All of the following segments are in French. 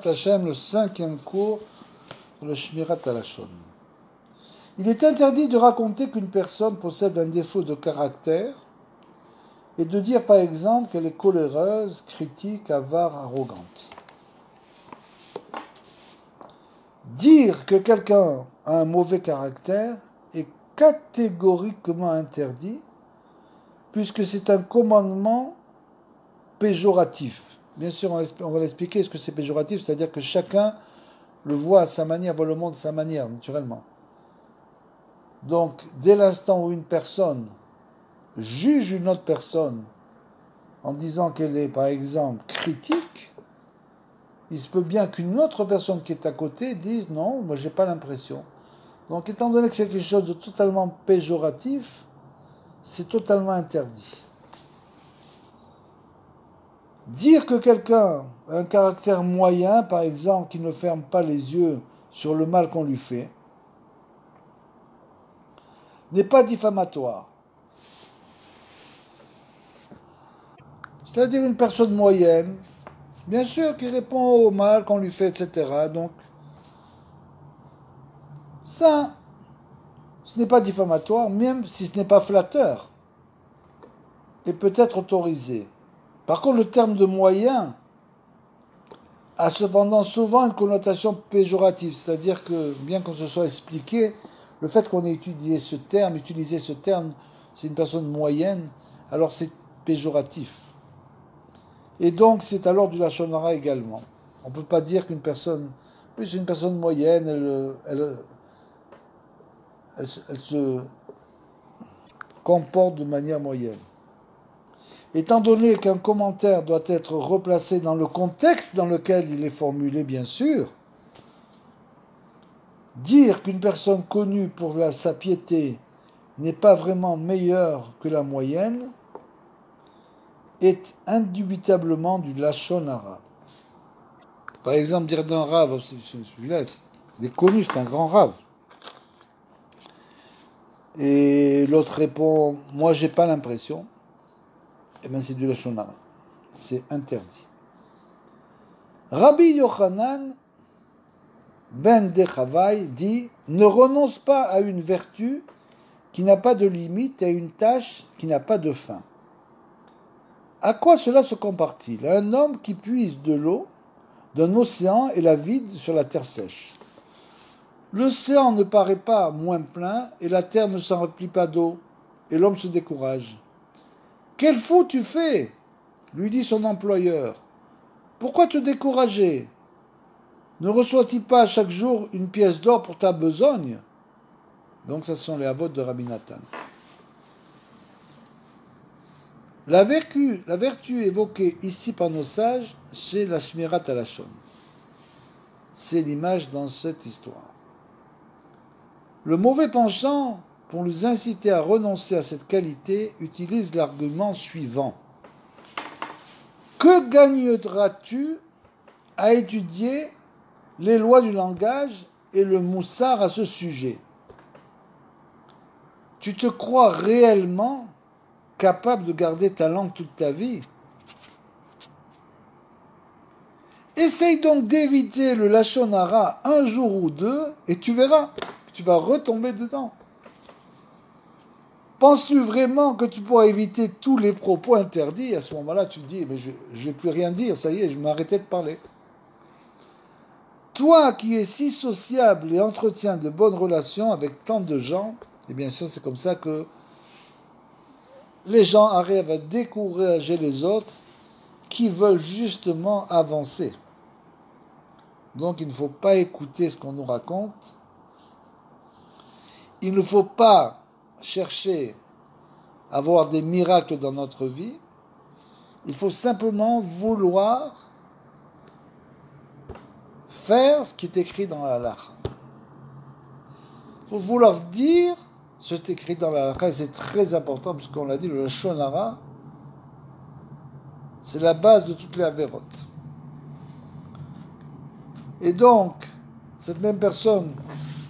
Hashem, le 5e cours sur le Shmirat Halashon. Il est interdit de raconter qu'une personne possède un défaut de caractère et de dire par exemple qu'elle est coléreuse, critique, avare, arrogante. Dire que quelqu'un a un mauvais caractère est catégoriquement interdit puisque c'est un commandement péjoratif. Bien sûr, on va l'expliquer ce que c'est péjoratif, c'est-à-dire que chacun le voit à sa manière, voit le monde à sa manière, naturellement. Donc, dès l'instant où une personne juge une autre personne en disant qu'elle est, par exemple, critique, il se peut bien qu'une autre personne qui est à côté dise « Non, moi j'ai pas l'impression ». Donc, étant donné que c'est quelque chose de totalement péjoratif, c'est totalement interdit. Dire que quelqu'un a un caractère moyen, par exemple, qui ne ferme pas les yeux sur le mal qu'on lui fait, n'est pas diffamatoire. C'est-à-dire une personne moyenne, bien sûr, qui répond au mal qu'on lui fait, etc. Donc, ça, ce n'est pas diffamatoire, même si ce n'est pas flatteur, et peut être autorisé. Par contre, le terme de moyen a cependant souvent une connotation péjorative, c'est-à-dire que, bien qu'on se soit expliqué, le fait qu'on ait utilisé ce terme, c'est une personne moyenne, alors c'est péjoratif. Et donc, c'est alors du lachon hara également. On ne peut pas dire qu'une personne, plus une personne moyenne, elle se comporte de manière moyenne. Étant donné qu'un commentaire doit être replacé dans le contexte dans lequel il est formulé, bien sûr, dire qu'une personne connue pour sa piété n'est pas vraiment meilleure que la moyenne est indubitablement du lachon hara. Par exemple, dire d'un rave, celui-là, il est connu, c'est un grand rave. Et l'autre répond, moi j'ai pas l'impression. Eh bien, c'est du lachon hara. C'est interdit. Rabbi Yochanan ben Dechavai dit « Ne renonce pas à une vertu qui n'a pas de limite et à une tâche qui n'a pas de fin. » À quoi cela se compare-t-il? À un homme qui puise de l'eau d'un océan et la vide sur la terre sèche. L'océan ne paraît pas moins plein et la terre ne s'en remplit pas d'eau et l'homme se décourage. « Quel fou tu fais ?» lui dit son employeur. « Pourquoi te décourager? Ne reçoit-il pas chaque jour une pièce d'or pour ta besogne ?» Donc, ce sont les avots de Rabbi Nathan. La vertu évoquée ici par nos sages, c'est la Shmirat Halashon. C'est l'image dans cette histoire. Le mauvais penchant, pour nous inciter à renoncer à cette qualité, utilise l'argument suivant. Que gagneras-tu à étudier les lois du langage et le moussar à ce sujet? Tu te crois réellement capable de garder ta langue toute ta vie? Essaye donc d'éviter le lachon hara un jour ou deux et tu verras que tu vas retomber dedans. Penses-tu vraiment que tu pourras éviter tous les propos interdits? À ce moment-là, tu te dis, mais je ne vais plus rien dire, ça y est, je m'arrêtais de parler. Toi qui es si sociable et entretiens de bonnes relations avec tant de gens, et bien sûr c'est comme ça que les gens arrivent à décourager les autres qui veulent justement avancer. Donc il ne faut pas écouter ce qu'on nous raconte. Il ne faut pas chercher à avoir des miracles dans notre vie. Il faut simplement vouloir faire ce qui est écrit dans la halakha. Il faut vouloir dire ce qui est écrit dans la halakha, c'est très important, parce qu'on l'a dit, le lachon hara, c'est la base de toutes les avérotes. Et donc, cette même personne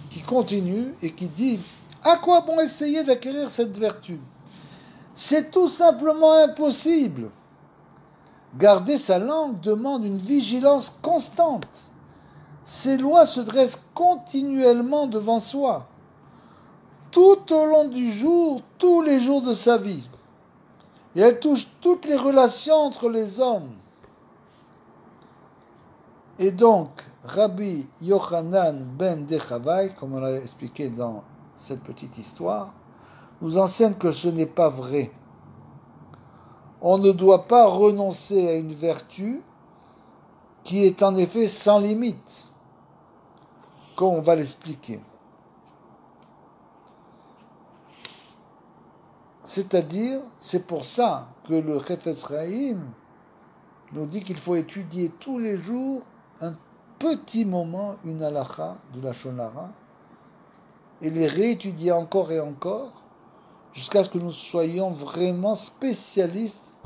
qui continue et qui dit « À quoi bon essayer d'acquérir cette vertu? C'est tout simplement impossible. Garder sa langue demande une vigilance constante. Ces lois se dressent continuellement devant soi, tout au long du jour, tous les jours de sa vie. Et elles touchent toutes les relations entre les hommes. Et donc, Rabbi Yochanan ben Dechavai, comme on l'a expliqué dans cette petite histoire, nous enseigne que ce n'est pas vrai. On ne doit pas renoncer à une vertu qui est en effet sans limite, comme on va l'expliquer. C'est-à-dire, c'est pour ça que le Chefetz Chaim nous dit qu'il faut étudier tous les jours un petit moment, une halakha de la Lashon Hara, et les réétudier encore et encore, jusqu'à ce que nous soyons vraiment spécialistes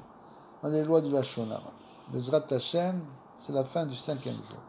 dans les lois de la Lashon Hara. Bezrat Hashem, c'est la fin du 5e jour.